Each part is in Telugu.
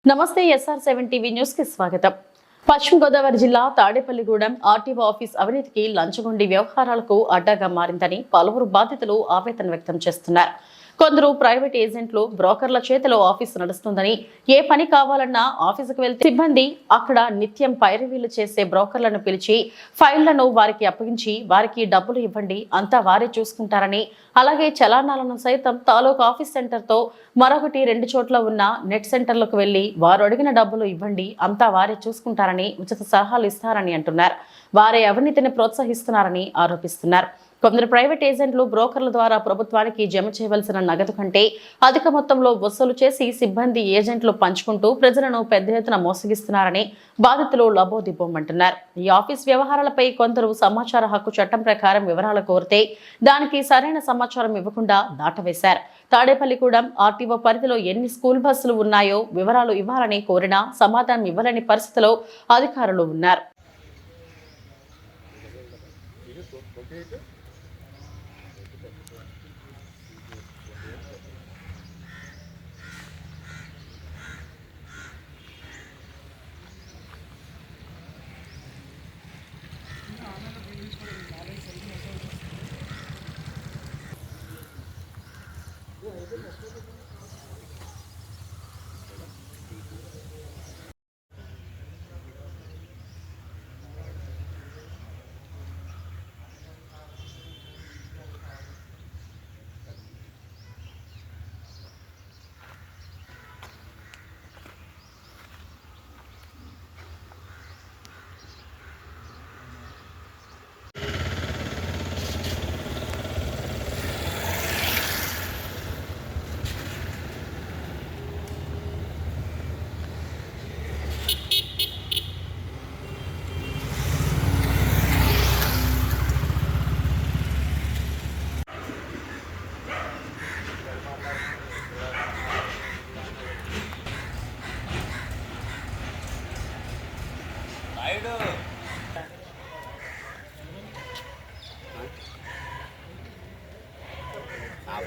నమస్తే SR7 టీవీ న్యూస్ కి స్వాగతం. పశ్చిమ గోదావరి జిల్లా తాడేపల్లిగూడెం ఆర్టీఓ ఆఫీస్ అవినీతికి లంచగొండి వ్యవహారాలకు అడ్డాగా మారిందని పలువురు బాధితులు ఆవేదన వ్యక్తం చేస్తున్నారు. కొందరు ప్రైవేట్ ఏజెంట్లు బ్రోకర్ల చేతిలో ఆఫీసు నడుస్తుందని, ఏ పని కావాలన్నా ఆఫీసుకు వెళ్తే సిబ్బంది అక్కడ నిత్యం పైరవీలు చేసే బ్రోకర్లను పిలిచి ఫైళ్లను వారికి అప్పగించి వారికి డబ్బులు ఇవ్వండి, అంతా వారే చూసుకుంటారని, అలాగే చలానాలను సైతం తాలూకు ఆఫీస్ సెంటర్తో మరొకటి 2 చోట్ల ఉన్న నెట్ సెంటర్లకు వెళ్లి వారు అడిగిన డబ్బులు ఇవ్వండి, అంతా వారే చూసుకుంటారని ఉచిత సలహాలు ఇస్తారని అంటున్నారు. వారే అవినీతిని ప్రోత్సహిస్తున్నారని ఆరోపిస్తున్నారు. కొందరు ప్రైవేట్ ఏజెంట్లు బ్రోకర్ల ద్వారా ప్రభుత్వానికి జమ చేయవలసిన నగదు కంటే అధిక మొత్తంలో వసూలు చేసి సిబ్బంది ఏజెంట్లు పంచుకుంటూ ప్రజలను పెద్ద ఎత్తున మోసగిస్తున్నారని బాధితులు లబోదిబ్బోమంటున్నారు. ఈ ఆఫీస్ వ్యవహారాలపై కొందరు సమాచార హక్కు చట్టం ప్రకారం వివరాలు కోరితే దానికి సరైన సమాచారం ఇవ్వకుండా దాటవేశారు. తాడేపల్లిగూడెం ఆర్టీఓ పరిధిలో ఎన్ని స్కూల్ బస్సులు ఉన్నాయో వివరాలు ఇవ్వాలని కోరినా సమాధానం ఇవ్వలేని పరిస్థితిలో అధికారులు ఉన్నారు.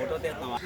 ఫోటో తీస్తావా?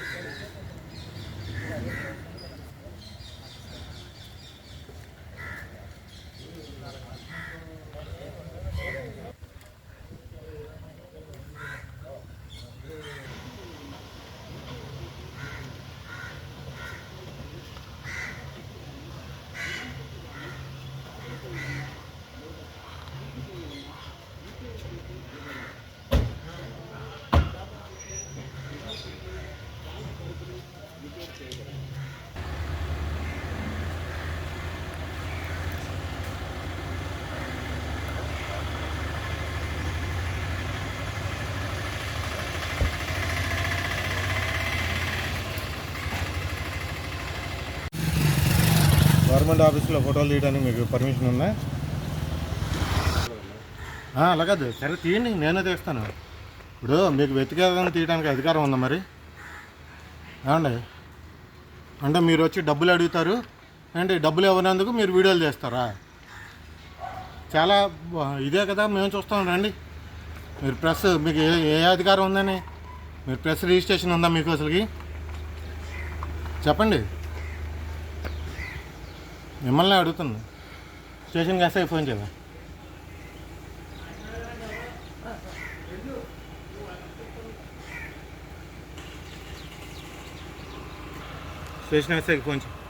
గవర్నమెంట్ ఆఫీస్లో ఫోటోలు తీయడానికి మీకు పర్మిషన్ ఉందా? అలాగదు, సరే తీయండి, నేనే తీస్తాను. ఇప్పుడు మీకు వ్యక్తిగతంగా తీయడానికి అధికారం ఉందా మరి? ఏమండి, అంటే మీరు వచ్చి డబ్బులు అడుగుతారు అంటే డబ్బులు ఇవ్వనందుకు మీరు వీడియోలు చేస్తారా? చాలా ఇదే కదా మేము చూస్తాం. రండి, మీరు ప్రెస్, మీకు ఏ అధికారం ఉందని? మీరు ప్రెస్ రిజిస్ట్రేషన్ ఉందా మీకు అసలుకి? చెప్పండి, మిమ్మల్ని అడుగుతుంది. స్టేషన్కి ఎస్ఐ ఫోన్ చేయాలి. స్టేషన్ ఎస్ఐకి ఫోన్ చేయాలి.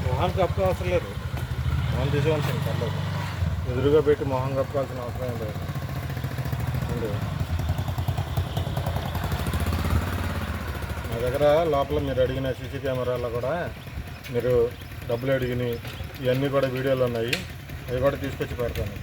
మొహం కప్పు అవసరం లేదు, మొహం తీసుకోవాల్సింది పర్లేదు. ఎదురుగా పెట్టి మొహం కప్పుకోవాల్సిన అవసరం ఏం లేదు. మా దగ్గర లోపల మీరు అడిగిన సీసీ కెమెరాలో కూడా మీరు డబ్బులు అడిగినాయి ఇవన్నీ కూడా వీడియోలు ఉన్నాయి, అవి కూడా తీసుకొచ్చి పెడతాను.